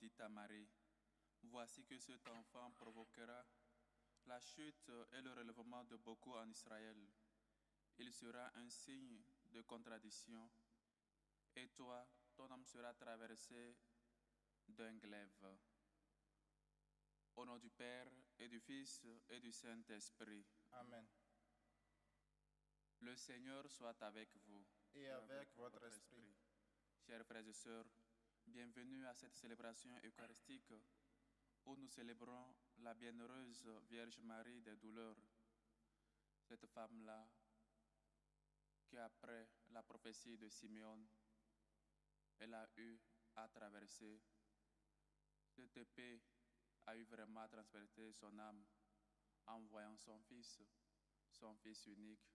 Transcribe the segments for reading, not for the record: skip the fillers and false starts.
dit à Marie, voici que cet enfant provoquera la chute et le relèvement de beaucoup en Israël. Il sera un signe de contradiction, et toi, ton âme sera traversée d'un glaive. Au nom du Père et du Fils et du Saint-Esprit. Amen. Le Seigneur soit avec vous. Et avec votre esprit. Chers frères et sœurs, bienvenue à cette célébration eucharistique où nous célébrons la bienheureuse Vierge Marie des douleurs. Cette femme-là qui, après la prophétie de Simeon, elle a eu à traverser. Cette épée a eu vraiment à transpercer son âme en voyant son Fils unique,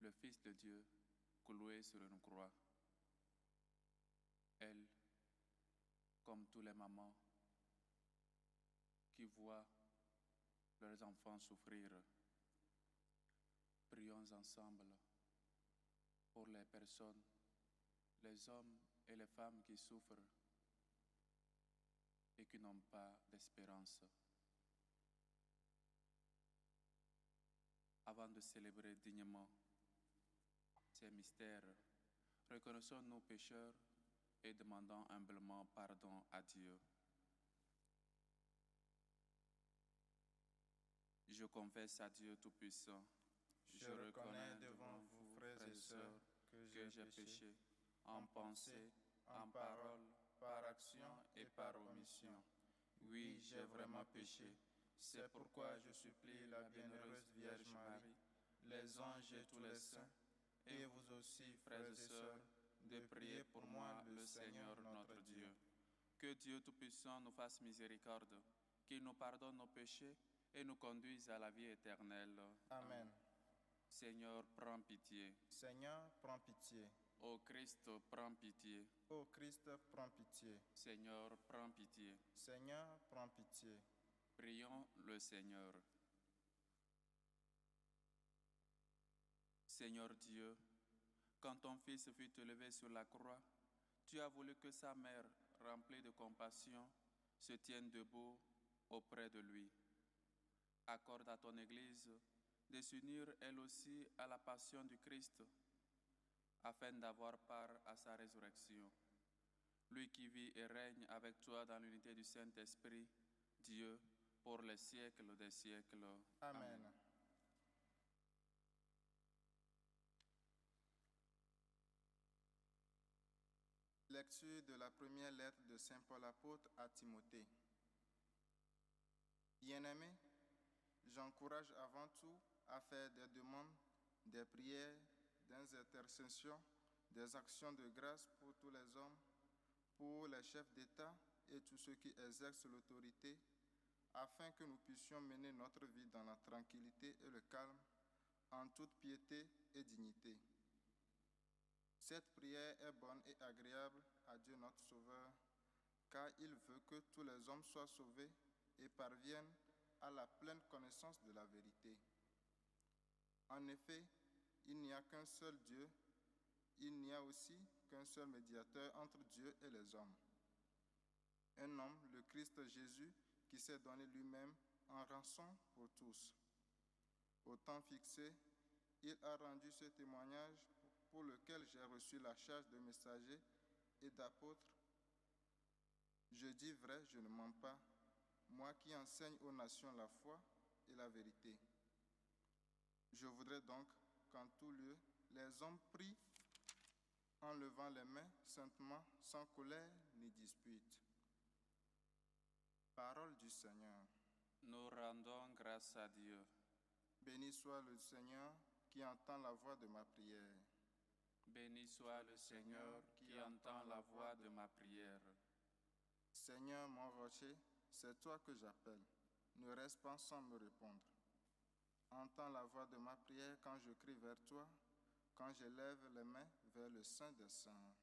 le Fils de Dieu, cloué sur une croix. Elle, comme tous les mamans qui voient leurs enfants souffrir, prions ensemble pour les personnes, les hommes et les femmes qui souffrent et qui n'ont pas d'espérance. Avant de célébrer dignement ces mystères, reconnaissons nos pécheurs et demandons humblement pardon à Dieu. Je confesse à Dieu Tout-Puissant. Je reconnais devant vous, frères et sœurs, que j'ai péché en pensée, en parole, par action et par omission. Oui, j'ai vraiment péché. C'est pourquoi je supplie la bienheureuse Vierge Marie, les anges et tous les saints, et vous aussi, frères et sœurs, de prier pour moi, le Seigneur notre Dieu. Que Dieu Tout-Puissant nous fasse miséricorde, qu'il nous pardonne nos péchés et nous conduise à la vie éternelle. Amen. Seigneur, prends pitié. Seigneur, prends pitié. Ô Christ, prends pitié. Ô Christ, prends pitié. Seigneur, prends pitié. Seigneur, prends pitié. Prions le Seigneur. Seigneur Dieu, quand ton Fils fut élevé sur la croix, tu as voulu que sa mère, remplie de compassion, se tienne debout auprès de lui. Accorde à ton Église de s'unir elle aussi à la passion du Christ, afin d'avoir part à sa résurrection. Lui qui vit et règne avec toi dans l'unité du Saint-Esprit, Dieu, pour les siècles des siècles. Amen. Lecture de la première lettre de Saint Paul apôtre à Timothée. Bien-aimés, j'encourage avant tout à faire des demandes, des prières, des intercessions, des actions de grâce pour tous les hommes, pour les chefs d'État et tous ceux qui exercent l'autorité, afin que nous puissions mener notre vie dans la tranquillité et le calme, en toute piété et dignité. Cette prière est bonne et agréable à Dieu notre Sauveur, car il veut que tous les hommes soient sauvés et parviennent à la pleine connaissance de la vérité. En effet, il n'y a qu'un seul Dieu, il n'y a aussi qu'un seul médiateur entre Dieu et les hommes. Un homme, le Christ Jésus, qui s'est donné lui-même en rançon pour tous. Au temps fixé, il a rendu ce témoignage pour lequel j'ai reçu la charge de messager et d'apôtre. Je dis vrai, je ne mens pas, moi qui enseigne aux nations la foi et la vérité. Je voudrais donc qu'en tout lieu, les hommes prient en levant les mains saintement, sans colère ni dispute. Parole du Seigneur. Nous rendons grâce à Dieu. Béni soit le Seigneur qui entend la voix de ma prière. Béni soit le Seigneur qui entend la voix de ma prière. Seigneur mon rocher, c'est toi que j'appelle. Ne reste pas sans me répondre. Entends la voix de ma prière quand je crie vers toi, quand j'élève les mains vers le Saint des Saints.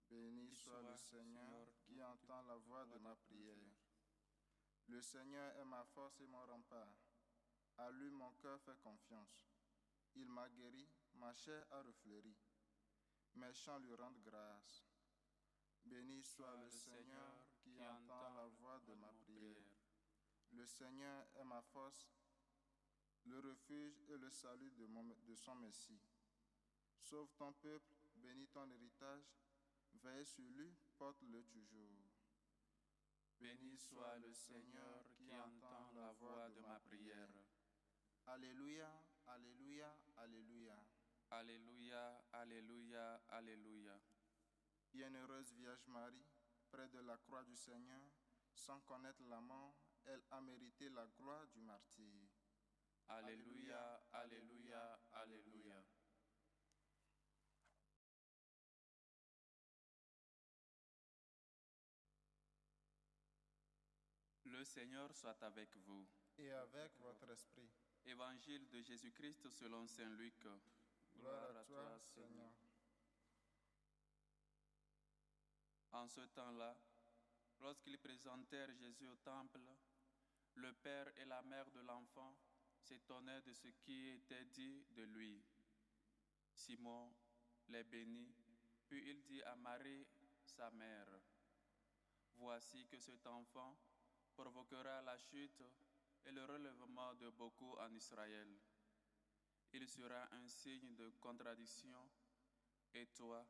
Béni soit le Seigneur qui entend la voix de ma prière. Le Seigneur est ma force et mon rempart. À lui mon cœur fait confiance. Il m'a guéri, ma chair a refleuri. Mes chants lui rendent grâce. Béni soit le Seigneur qui entend la voix de ma prière. Le Seigneur est ma force, le refuge et le salut de son Messie. Sauve ton peuple, bénis ton héritage, veille sur lui, porte-le toujours. Béni soit le Seigneur qui entend la voix de ma prière. Alléluia, alléluia, alléluia. Alléluia, alléluia, alléluia. Bienheureuse Vierge Marie, près de la croix du Seigneur, sans connaître la mort, elle a mérité la gloire du martyre. Alléluia, alléluia, alléluia. Le Seigneur soit avec vous. Et avec votre esprit. Évangile de Jésus-Christ selon saint Luc. Gloire à toi, Seigneur. En ce temps-là, lorsqu'ils présentèrent Jésus au temple, le père et la mère de l'enfant s'étonnaient de ce qui était dit de lui. Simon les bénit, puis il dit à Marie, sa mère, « Voici que cet enfant provoquera la chute et le relèvement de beaucoup en Israël. Il sera un signe de contradiction, et toi,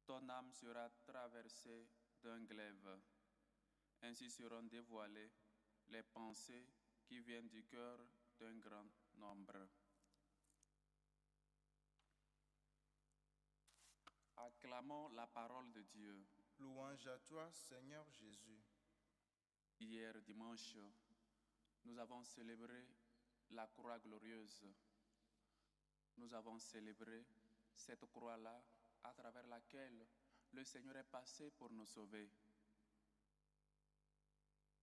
ton âme sera traversée d'un glaive. Ainsi seront dévoilées les pensées qui viennent du cœur d'un grand nombre. » Acclamons la parole de Dieu. Louange à toi, Seigneur Jésus. Hier dimanche, nous avons célébré la croix glorieuse. Nous avons célébré cette croix-là à travers laquelle le Seigneur est passé pour nous sauver.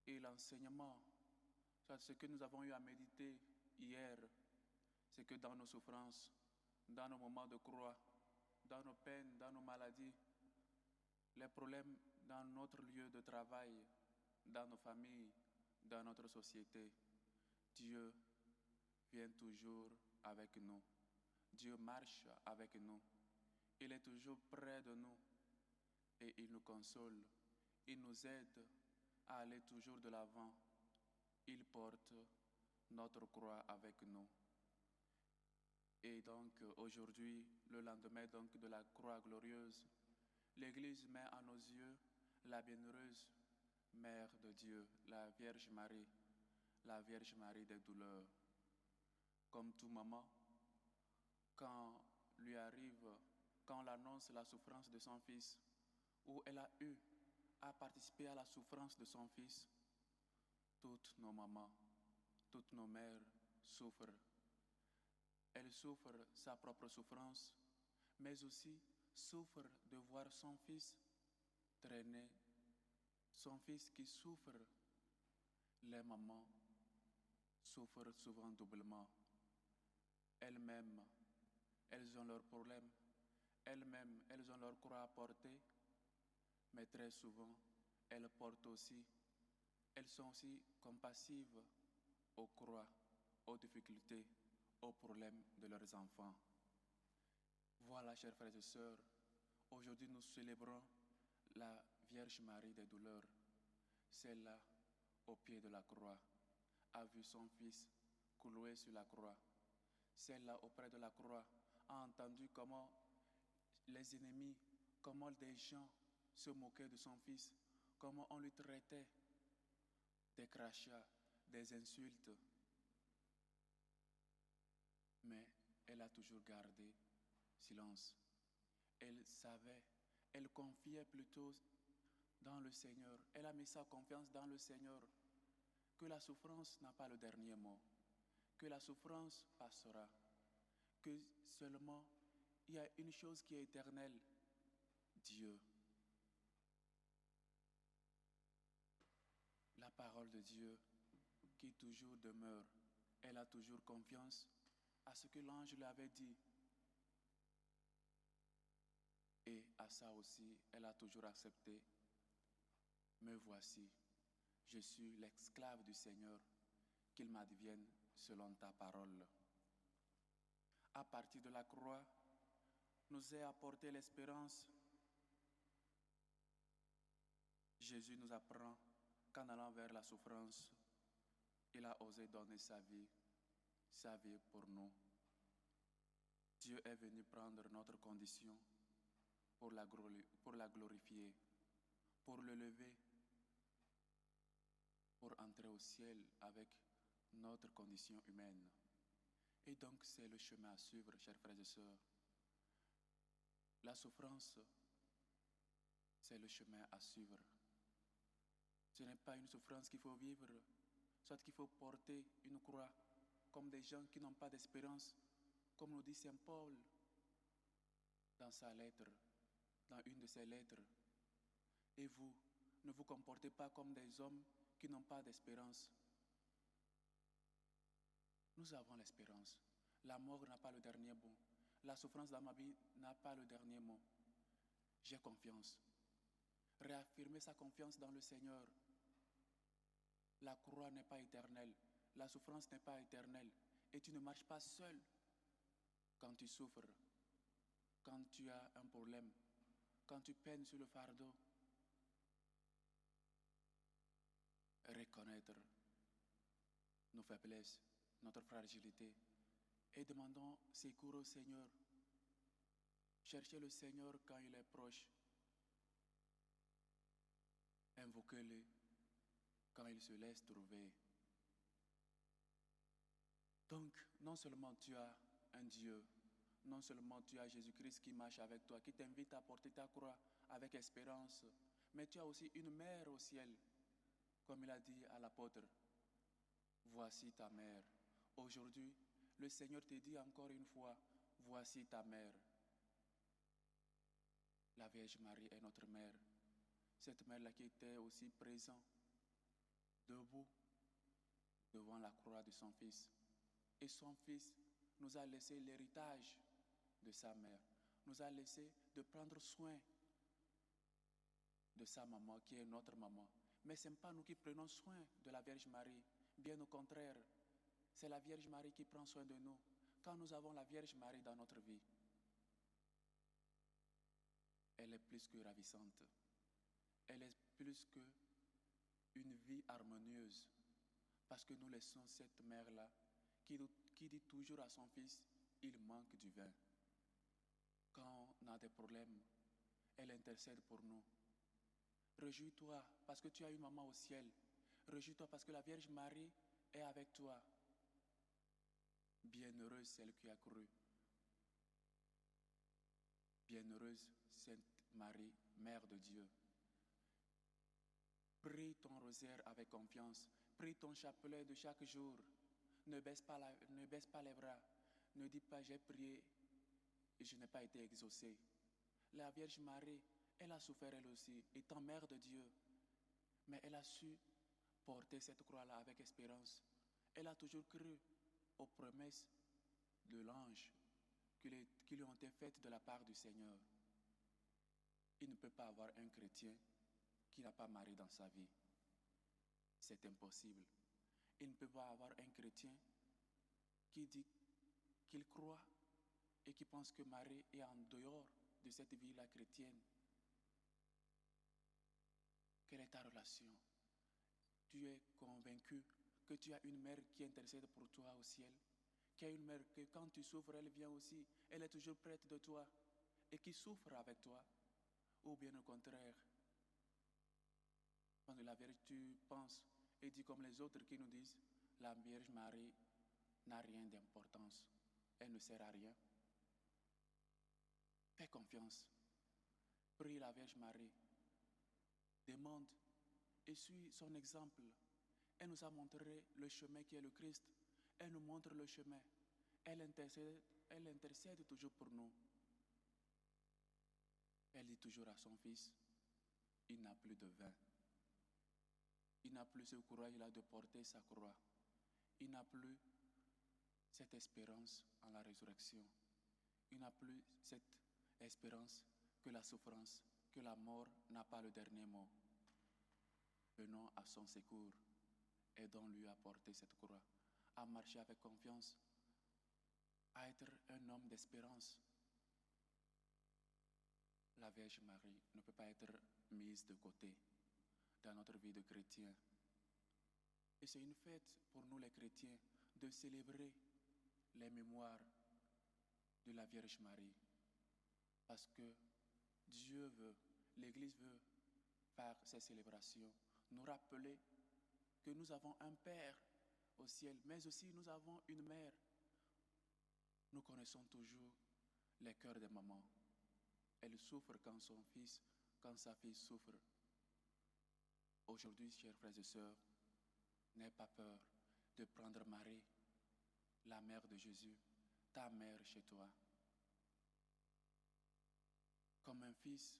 Et l'enseignement, ce que nous avons eu à méditer hier, c'est que dans nos souffrances, dans nos moments de croix, dans nos peines, dans nos maladies, les problèmes dans notre lieu de travail, dans nos familles, dans notre société, Dieu vient toujours avec nous. Dieu marche avec nous. Il est toujours près de nous et il nous console. Il nous aide à aller toujours de l'avant. Il porte notre croix avec nous. Et donc aujourd'hui, le lendemain donc de la croix glorieuse, l'Église met à nos yeux la bienheureuse Mère de Dieu, la Vierge Marie des douleurs. Comme tout maman, quand on annonce la souffrance de son fils, ou elle a eu à participer à la souffrance de son fils, toutes nos mamans, toutes nos mères souffrent. Elles souffrent sa propre souffrance, mais aussi souffrent de voir son fils traîner, son fils qui souffre. Les mamans souffrent souvent doublement. Elles-mêmes, elles ont leurs problèmes, elles-mêmes, elles ont leur croix à porter, mais très souvent, elles sont aussi compassives aux croix, aux difficultés, aux problèmes de leurs enfants. Voilà, chers frères et sœurs, aujourd'hui nous célébrons la Vierge Marie des douleurs. Celle-là, au pied de la croix, a vu son fils cloué sur la croix. Celle-là, auprès de la croix, a entendu comment les ennemis, comment des gens se moquaient de son fils, comment on lui traitait des crachats, des insultes. Mais elle a toujours gardé silence. Elle savait, elle confiait plutôt dans le Seigneur. Elle a mis sa confiance dans le Seigneur, que la souffrance n'a pas le dernier mot, que la souffrance passera, que seulement il y a une chose qui est éternelle, Dieu. La parole de Dieu qui toujours demeure, elle a toujours confiance à ce que l'ange lui avait dit. Et à ça aussi, elle a toujours accepté. Me voici, je suis l'esclave du Seigneur, qu'il m'advienne selon ta parole. À partir de la croix, nous est apportée l'espérance Jésus nous apprend qu'en allant vers la souffrance, il a osé donner sa vie pour nous. Dieu est venu prendre notre condition pour la glorifier, pour le lever, pour entrer au ciel avec notre condition humaine. Et donc c'est le chemin à suivre, chers frères et sœurs. La souffrance, c'est le chemin à suivre. Ce n'est pas une souffrance qu'il faut vivre, soit qu'il faut porter une croix comme des gens qui n'ont pas d'espérance, comme nous dit Saint Paul dans sa lettre, dans une de ses lettres. Et vous, ne vous comportez pas comme des hommes qui n'ont pas d'espérance. Nous avons l'espérance. La mort n'a pas le dernier mot. La souffrance dans ma vie n'a pas le dernier mot. J'ai confiance. Réaffirmer sa confiance dans le Seigneur. La croix n'est pas éternelle. La souffrance n'est pas éternelle. Et tu ne marches pas seul quand tu souffres, quand tu as un problème, quand tu peines sur le fardeau. Reconnaître nos faiblesses, notre fragilité et demandons secours au Seigneur. Cherchez le Seigneur quand il est proche. Invoquez-le quand il se laisse trouver. Donc, non seulement tu as un Dieu, non seulement tu as Jésus-Christ qui marche avec toi, qui t'invite à porter ta croix avec espérance, mais tu as aussi une mère au ciel, comme il a dit à l'apôtre. Voici ta mère. Aujourd'hui, le Seigneur te dit encore une fois, voici ta mère. La Vierge Marie est notre mère. Cette mère-là qui était aussi présente, debout, devant la croix de son Fils. Et son Fils nous a laissé l'héritage de sa mère, nous a laissé de prendre soin de sa maman qui est notre maman. Mais ce n'est pas nous qui prenons soin de la Vierge Marie, bien au contraire, c'est la Vierge Marie qui prend soin de nous. Quand nous avons la Vierge Marie dans notre vie, elle est plus que ravissante, elle est plus qu'une vie harmonieuse, parce que nous laissons cette mère-là qui dit toujours à son fils, il manque du vin. Quand on a des problèmes, elle intercède pour nous. Réjouis-toi parce que tu as une maman au ciel. Réjouis-toi parce que la Vierge Marie est avec toi. Bienheureuse celle qui a cru. Bienheureuse Sainte Marie, Mère de Dieu. Prie ton rosaire avec confiance. Prie ton chapelet de chaque jour. Ne baisse pas les bras. Ne dis pas j'ai prié et je n'ai pas été exaucé. La Vierge Marie, elle a souffert elle aussi, étant mère de Dieu. Mais elle a su porter cette croix-là avec espérance. Elle a toujours cru aux promesses de l'ange qui lui ont été faites de la part du Seigneur. Il ne peut pas avoir un chrétien qui n'a pas Marie dans sa vie. C'est impossible. Il ne peut pas avoir un chrétien qui dit qu'il croit et qui pense que Marie est en dehors de cette vie-là chrétienne. Quelle est ta relation? Tu es convaincu que tu as une mère qui intercède pour toi au ciel, qui a une mère que quand tu souffres, elle vient aussi, elle est toujours prête de toi et qui souffre avec toi, ou bien au contraire, quand la Vierge tu penses et dis comme les autres qui nous disent, la Vierge Marie n'a rien d'importance, elle ne sert à rien. Fais confiance, prie la Vierge Marie, demande et suis son exemple. Elle nous a montré le chemin qui est le Christ. Elle nous montre le chemin. Elle intercède toujours pour nous. Elle dit toujours à son fils, il n'a plus de vin. Il n'a plus ce courage-là de porter sa croix. Il n'a plus cette espérance en la résurrection. Il n'a plus cette espérance que la souffrance, que la mort n'a pas le dernier mot. Venons à son secours. Aidons-lui à porter cette croix, à marcher avec confiance, à être un homme d'espérance. La Vierge Marie ne peut pas être mise de côté. dans notre vie de chrétien. Et c'est une fête pour nous les chrétiens de célébrer les mémoires de la Vierge Marie. Parce que Dieu veut, l'Église veut, par ces célébrations, nous rappeler que nous avons un Père au ciel, mais aussi nous avons une mère. Nous connaissons toujours les cœurs des mamans. Elle souffre quand quand sa fille souffre. Aujourd'hui, chers frères et sœurs, n'aie pas peur de prendre Marie, la mère de Jésus, ta mère chez toi. Comme un fils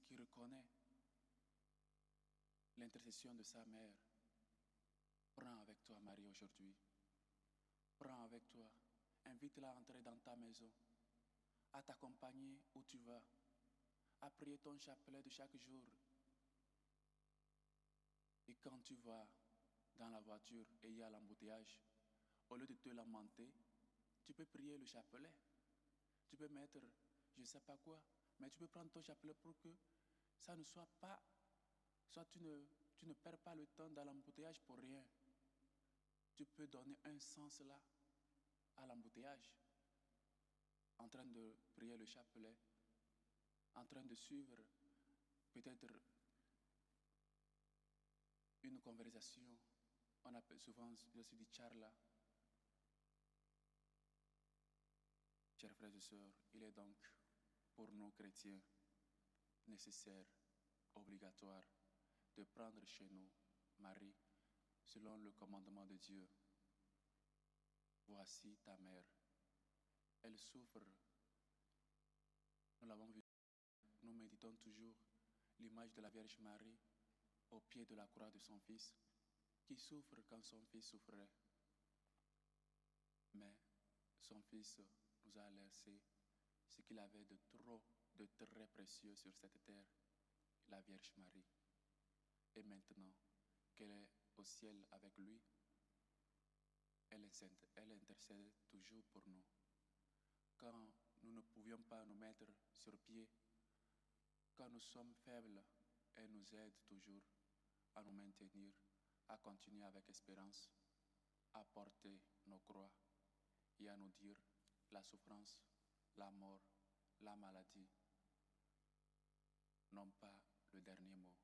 qui reconnaît l'intercession de sa mère. Prends avec toi Marie aujourd'hui. Prends avec toi. Invite-la à entrer dans ta maison, à t'accompagner où tu vas, à prier ton chapelet de chaque jour. Et quand tu vas dans la voiture et il y a l'embouteillage, au lieu de te lamenter, tu peux prier le chapelet. Tu peux mettre, je ne sais pas quoi, mais tu peux prendre ton chapelet pour que ça ne soit pas, soit tu ne perds pas le temps dans l'embouteillage pour rien. Tu peux donner un sens là à l'embouteillage, en train de prier le chapelet, en train de suivre peut-être une conversation. On appelle souvent, je suis dit charla. Chers frères et sœurs, il est donc pour nous chrétiens nécessaire, obligatoire, de prendre chez nous Marie selon le commandement de Dieu. Voici ta mère. Elle souffre. Nous l'avons vu. Nous méditons toujours l'image de la Vierge Marie au pied de la croix de son fils, qui souffre quand son fils souffrait. Mais son fils nous a laissé ce qu'il avait de très précieux sur cette terre, la Vierge Marie. Et maintenant qu'elle est au ciel avec lui, elle intercède toujours pour nous. Quand nous ne pouvions pas nous mettre sur pied, quand nous sommes faibles, elle nous aide toujours à nous maintenir, à continuer avec espérance, à porter nos croix et à nous dire la souffrance, la mort, la maladie n'ont pas le dernier mot.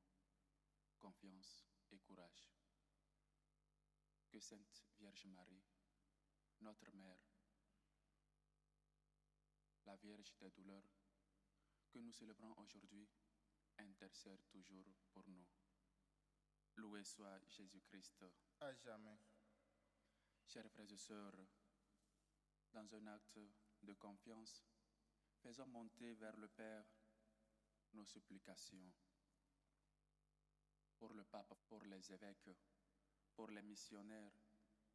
Confiance et courage. Que Sainte Vierge Marie, notre Mère, la Vierge des douleurs, que nous célébrons aujourd'hui, intercède toujours pour nous. Loué soit Jésus-Christ. À jamais. Chers frères et sœurs, dans un acte de confiance, faisons monter vers le Père nos supplications. Pour le pape, pour les évêques, pour les missionnaires,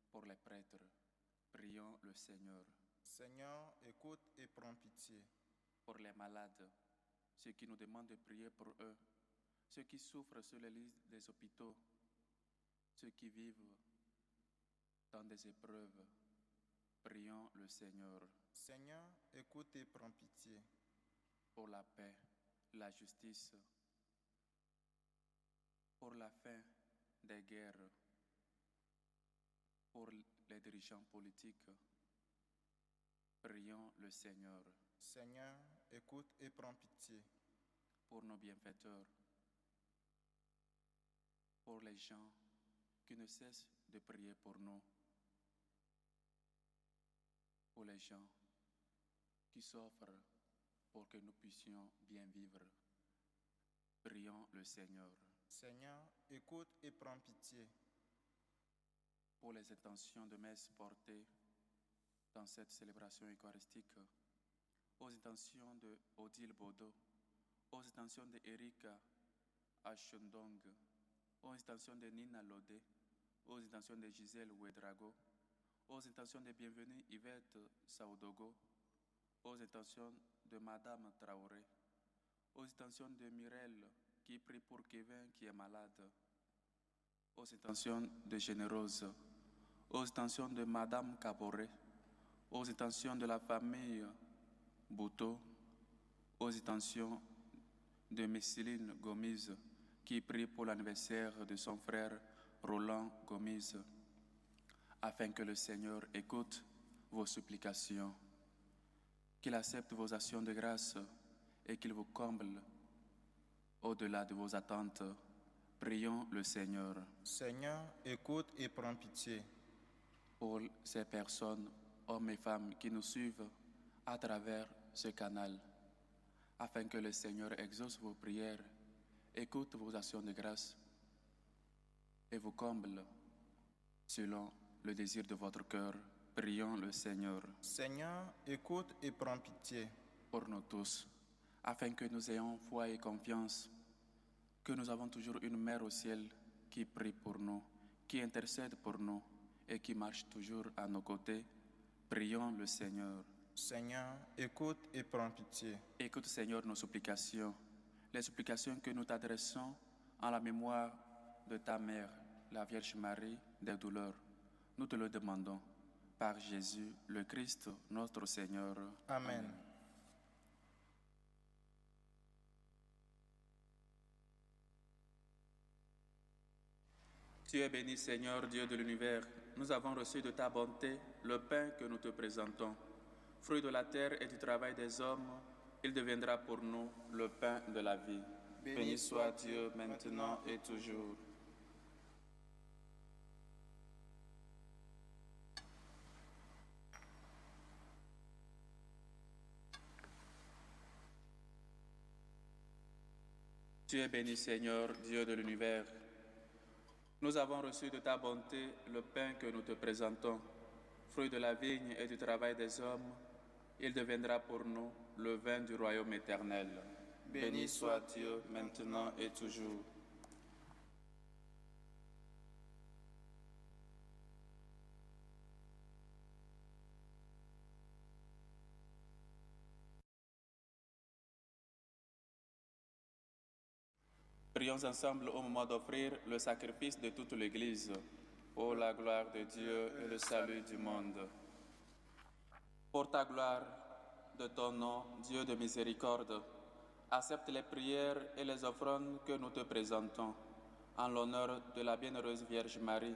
pour les prêtres, prions le Seigneur. Seigneur, écoute et prends pitié. Pour les malades, ceux qui nous demandent de prier pour eux, ceux qui souffrent sur les lits des hôpitaux, ceux qui vivent dans des épreuves, prions le Seigneur. Seigneur, écoute et prends pitié. Pour la paix, la justice, pour la fin des guerres, pour les dirigeants politiques, prions le Seigneur. Seigneur, écoute et prends pitié. Pour nos bienfaiteurs, pour les gens qui ne cessent de prier pour nous, pour les gens qui s'offrent pour que nous puissions bien vivre, prions le Seigneur. Seigneur, écoute et prends pitié. Pour les intentions de messe portées dans cette célébration eucharistique, aux intentions de Odile Bodo, aux intentions d'Erika Ashondong, aux intentions de Nina Lodé, aux intentions de Gisèle Ouedrago, aux intentions de bienvenue Yvette Saoudogo, aux intentions de Madame Traoré, aux intentions de Mirelle qui prie pour Kevin qui est malade, aux intentions de Générose, aux intentions de Madame Caboret, aux intentions de la famille Bouteau, aux intentions de Messiline Gomise qui prie pour l'anniversaire de son frère Roland Gomis, afin que le Seigneur écoute vos supplications, qu'il accepte vos actions de grâce et qu'il vous comble au-delà de vos attentes. Prions le Seigneur. Seigneur, écoute et prends pitié. Pour ces personnes, hommes et femmes qui nous suivent à travers ce canal, afin que le Seigneur exauce vos prières, écoute vos actions de grâce et vous comble selon le désir de votre cœur. Prions le Seigneur. Seigneur, écoute et prends pitié. Pour nous tous, afin que nous ayons foi et confiance, que nous avons toujours une mère au ciel qui prie pour nous, qui intercède pour nous et qui marche toujours à nos côtés. Prions le Seigneur. Seigneur, écoute et prends pitié. Écoute, Seigneur, nos supplications, les supplications que nous t'adressons en la mémoire de ta mère, la Vierge Marie des douleurs. Nous te le demandons par Jésus, le Christ, notre Seigneur. Amen. Tu es béni, Seigneur, Dieu de l'univers. Nous avons reçu de ta bonté le pain que nous te présentons. Fruit de la terre et du travail des hommes, il deviendra pour nous le pain de la vie. Béni soit Dieu maintenant et toujours. Tu es béni, Seigneur, Dieu de l'univers. Nous avons reçu de ta bonté le pain que nous te présentons. Fruit de la vigne et du travail des hommes, il deviendra pour nous le vin du royaume éternel. Béni soit Dieu maintenant et toujours. Prions ensemble au moment d'offrir le sacrifice de toute l'Église pour la gloire de Dieu et le salut du monde. Pour ta gloire, de ton nom, Dieu de miséricorde, accepte les prières et les offrandes que nous te présentons en l'honneur de la bienheureuse Vierge Marie,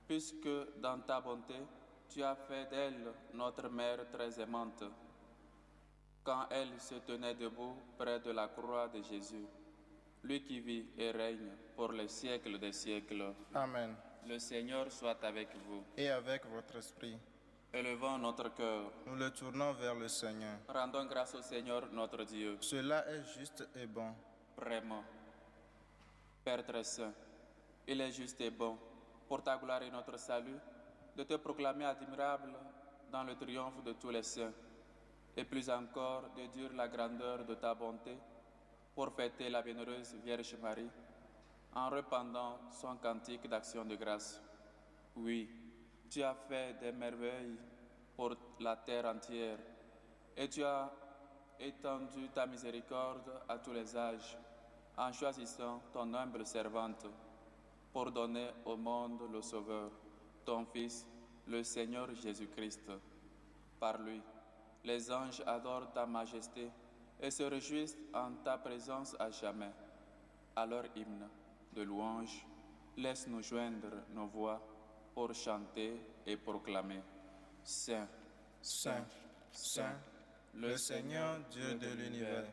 puisque dans ta bonté, tu as fait d'elle notre mère très aimante, quand elle se tenait debout près de la croix de Jésus. Lui qui vit et règne pour les siècles des siècles. Amen. Le Seigneur soit avec vous. Et avec votre esprit. Élevons notre cœur. Nous le tournons vers le Seigneur. Rendons grâce au Seigneur notre Dieu. Cela est juste et bon. Vraiment. Père très saint, il est juste et bon, pour ta gloire et notre salut, de te proclamer admirable dans le triomphe de tous les saints, et plus encore de dire la grandeur de ta bonté, pour fêter la bienheureuse Vierge Marie, en répandant son cantique d'action de grâce. Oui, tu as fait des merveilles pour la terre entière, et tu as étendu ta miséricorde à tous les âges, en choisissant ton humble servante, pour donner au monde le Sauveur, ton Fils, le Seigneur Jésus-Christ. Par lui, les anges adorent ta majesté, et se réjouissent en ta présence à jamais. À leur hymne de louange, laisse-nous joindre nos voix pour chanter et proclamer. Saint, Saint, Saint, le Seigneur Dieu de l'univers,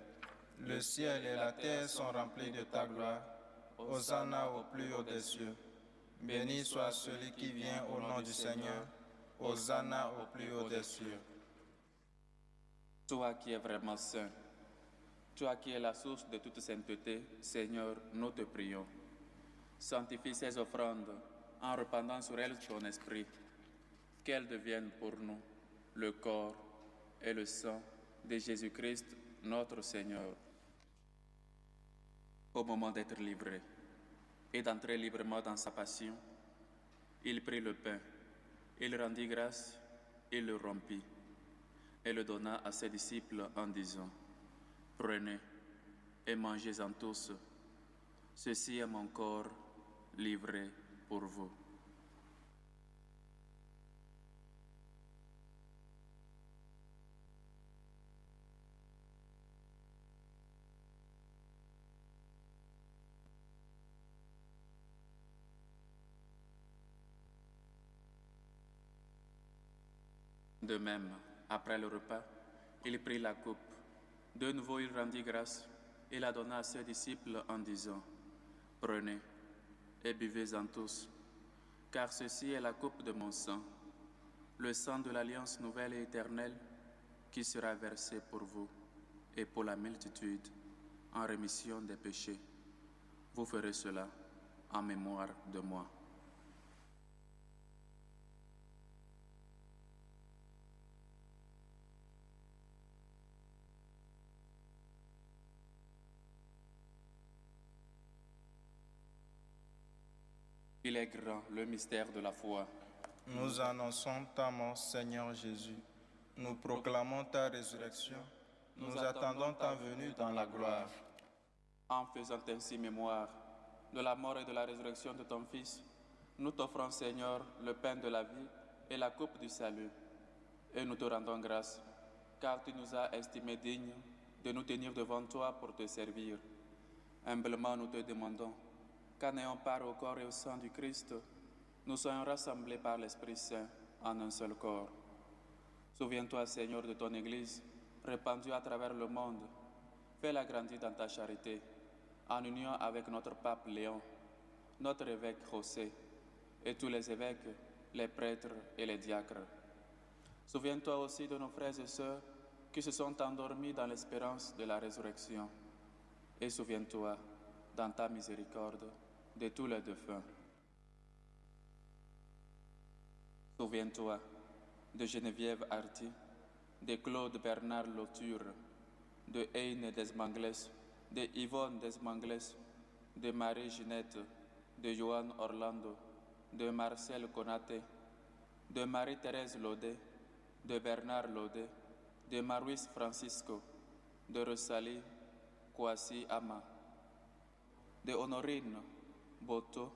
le ciel et la terre sont remplis de ta gloire. Hosanna au plus haut des cieux. Béni soit celui qui vient au nom du Seigneur. Hosanna au plus haut des cieux. Toi qui es vraiment saint, toi qui es la source de toute sainteté, Seigneur, nous te prions. Sanctifie ces offrandes en répandant sur elles ton esprit, qu'elles deviennent pour nous le corps et le sang de Jésus-Christ, notre Seigneur. Au moment d'être livré et d'entrer librement dans sa passion, il prit le pain, il rendit grâce, il le rompit et le donna à ses disciples en disant: Prenez et mangez-en tous. Ceci est mon corps livré pour vous. De même, après le repas, il prit la coupe. De nouveau, il rendit grâce et la donna à ses disciples en disant, « Prenez et buvez-en tous, car ceci est la coupe de mon sang, le sang de l'alliance nouvelle et éternelle qui sera versé pour vous et pour la multitude en rémission des péchés. Vous ferez cela en mémoire de moi. » Il est grand, le mystère de la foi. Nous annonçons ta mort, Seigneur Jésus. Nous proclamons ta résurrection. Nous attendons ta venue dans la gloire. En faisant ainsi mémoire de la mort et de la résurrection de ton Fils, nous t'offrons, Seigneur, le pain de la vie et la coupe du salut. Et nous te rendons grâce, car tu nous as estimés dignes de nous tenir devant toi pour te servir. Humblement, nous te demandons qu'en ayant part au corps et au sang du Christ, nous soyons rassemblés par l'Esprit Saint en un seul corps. Souviens-toi, Seigneur, de ton Église, répandue à travers le monde. Fais-la grandir dans ta charité, en union avec notre pape Léon, notre évêque José, et tous les évêques, les prêtres et les diacres. Souviens-toi aussi de nos frères et sœurs qui se sont endormis dans l'espérance de la résurrection. Et souviens-toi, dans ta miséricorde, de tous les défunts. Souviens-toi de Geneviève Arti, de Claude Bernard Lauture, de Heine Desmangles, de Yvonne Desmangles, de Marie Ginette, de Johan Orlando, de Marcel Konate, de Marie-Thérèse Laudet, de Bernard Laudet, de Maruis Francisco, de Rosalie Kouassi Ama, de Honorine Boto,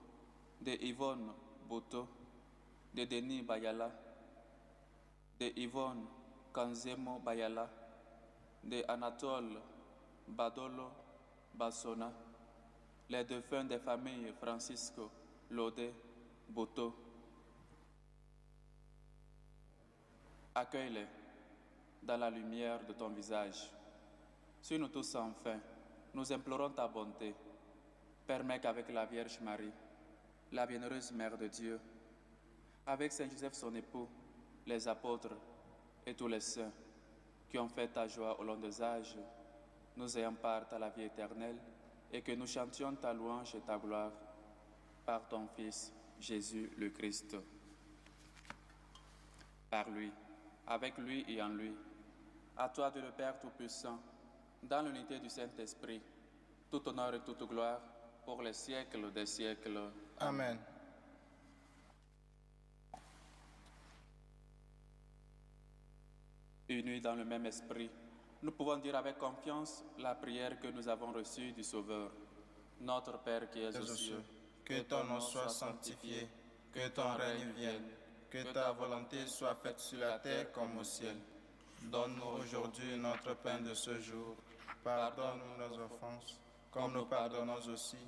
de Yvonne Boto, de Denis Bayala, de Yvonne Kanzemo Bayala, de Anatole Badolo Bassona, les défunts des familles Francisco Laudet Boto. Accueille-les dans la lumière de ton visage. Sur nous tous enfin, nous implorons ta bonté. Permets qu'avec la Vierge Marie, la bienheureuse Mère de Dieu, avec Saint Joseph son époux, les apôtres et tous les saints qui ont fait ta joie au long des âges, nous ayons part à la vie éternelle et que nous chantions ta louange et ta gloire par ton Fils, Jésus le Christ. Par lui, avec lui et en lui, à toi Dieu le Père Tout-Puissant, dans l'unité du Saint-Esprit, tout honneur et toute gloire pour les siècles des siècles. Amen. Unis dans le même esprit, nous pouvons dire avec confiance la prière que nous avons reçue du Sauveur. Notre Père qui es aux cieux, que ton nom soit sanctifié, que ton règne vienne, que ta volonté soit faite sur la terre comme au ciel. Donne-nous aujourd'hui notre pain de ce jour. Pardonne-nous nos offenses, comme nous pardonnons aussi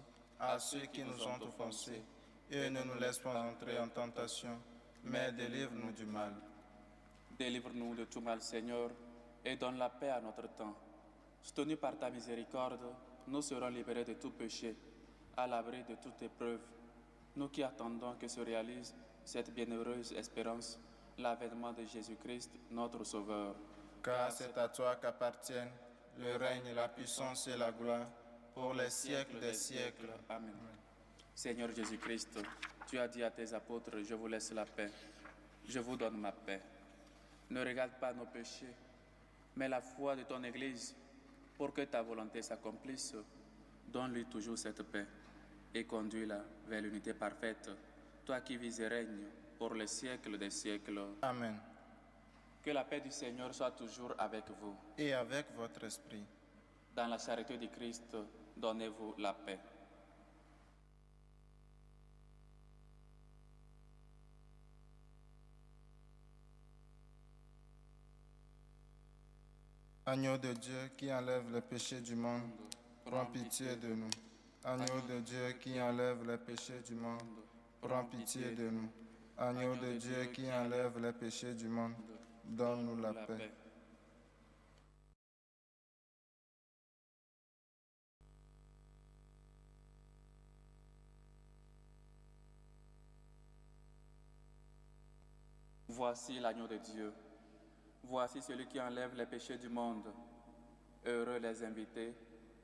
à ceux qui nous ont offensés. Et ne nous laisse pas entrer en tentation, mais délivre-nous du mal. Délivre-nous de tout mal, Seigneur, et donne la paix à notre temps. Soutenus par ta miséricorde, nous serons libérés de tout péché, à l'abri de toute épreuve. Nous qui attendons que se réalise cette bienheureuse espérance, l'avènement de Jésus-Christ, notre Sauveur. Car c'est à toi qu'appartiennent le règne, la puissance et la gloire, pour les siècles des siècles. Amen. Seigneur Jésus-Christ, tu as dit à tes apôtres, je vous laisse la paix, je vous donne ma paix. Ne regarde pas nos péchés, mais la foi de ton Église, pour que ta volonté s'accomplisse. Donne-lui toujours cette paix et conduis-la vers l'unité parfaite, toi qui vis et règnes pour les siècles des siècles. Amen. Que la paix du Seigneur soit toujours avec vous. Et avec votre esprit. Dans la charité du Christ, donnez-vous la paix. Agneau de Dieu qui enlève le péché du monde, prends pitié de nous. Agneau de Dieu qui enlève les péchés du monde, prends pitié de nous. Agneau de Dieu qui enlève les péchés du monde, donne-nous la paix. Voici l'agneau de Dieu. Voici celui qui enlève les péchés du monde. Heureux les invités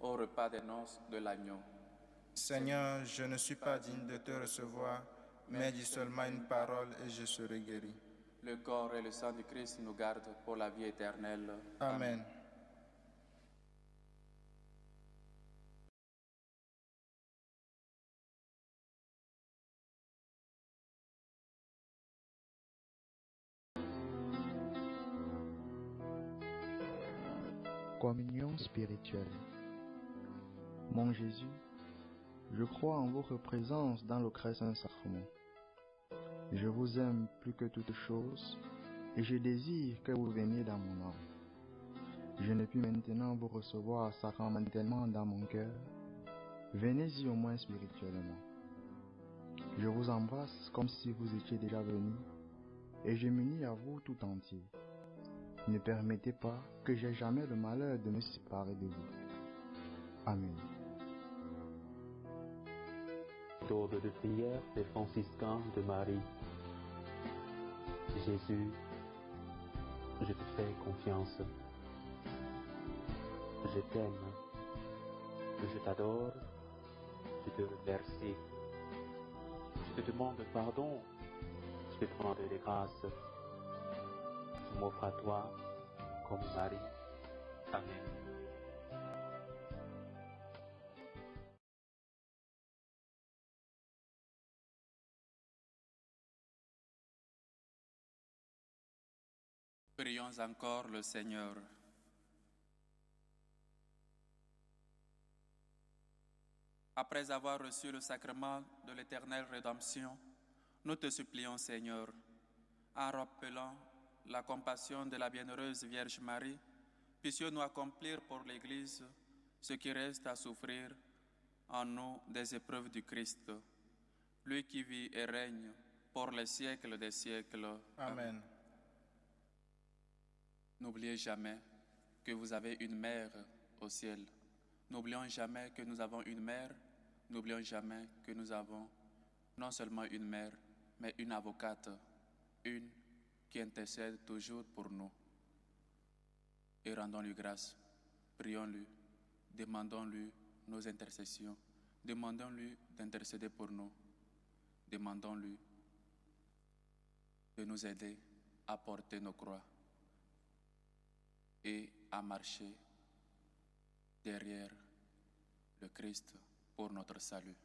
au repas des noces de l'agneau. Seigneur, je ne suis pas digne de te recevoir, mais dis seulement une parole et je serai guéri. Le corps et le sang du Christ nous gardent pour la vie éternelle. Amen. Communion spirituelle. Mon Jésus, je crois en votre présence dans le très saint sacrement. Je vous aime plus que toute chose et je désire que vous veniez dans mon âme. Je ne puis maintenant vous recevoir sacramentellement dans mon cœur. Venez-y au moins spirituellement. Je vous embrasse comme si vous étiez déjà venu et je m'unis à vous tout entier. Ne permettez pas que j'aie jamais le malheur de me séparer de vous. Amen. Méthode de prière des franciscains de Marie. Jésus, je te fais confiance. Je t'aime. Je t'adore. Je te remercie. Je te demande pardon. Je te demande des grâces. Je m'offre à toi comme Marie. Amen. Prions encore le Seigneur. Après avoir reçu le sacrement de l'éternelle rédemption, nous te supplions, Seigneur, en rappelant la compassion de la bienheureuse Vierge Marie, puissions-nous accomplir pour l'Église ce qui reste à souffrir en nous des épreuves du Christ, lui qui vit et règne pour les siècles des siècles. Amen. N'oubliez jamais que vous avez une mère au ciel. N'oublions jamais que nous avons une mère. N'oublions jamais que nous avons non seulement une mère, mais une avocate, une qui intercède toujours pour nous. Et rendons-lui grâce, prions-lui, demandons-lui nos intercessions, demandons-lui d'intercéder pour nous, demandons-lui de nous aider à porter nos croix et à marcher derrière le Christ pour notre salut.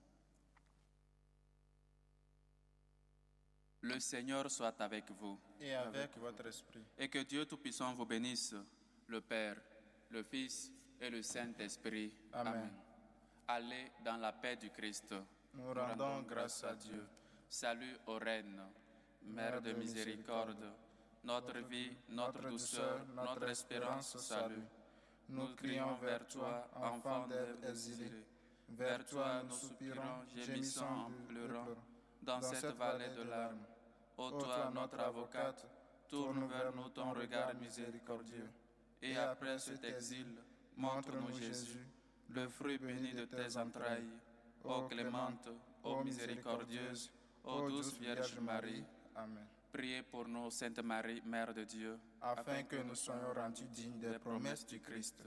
Le Seigneur soit avec vous. Et avec votre esprit. Et que Dieu Tout-Puissant vous bénisse, le Père, le Fils et le Saint-Esprit. Amen. Allez dans la paix du Christ. Nous rendons grâce à Dieu. Salut aux reines, Mère de miséricorde, notre vie, notre douceur, notre espérance, salut. Nous crions vers toi, enfant d'Ève exilée. Vers toi nous soupirons, gémissant en pleurant, dans cette vallée de larmes. Ô toi, notre avocate, tourne vers nous ton regard miséricordieux. Et après cet exil, montre-nous Jésus, le fruit béni de tes entrailles. Ô clémente, ô miséricordieuse, ô douce Vierge Marie. Amen. Priez pour nous, Sainte Marie, Mère de Dieu, Afin que nous soyons rendus dignes des promesses du Christ.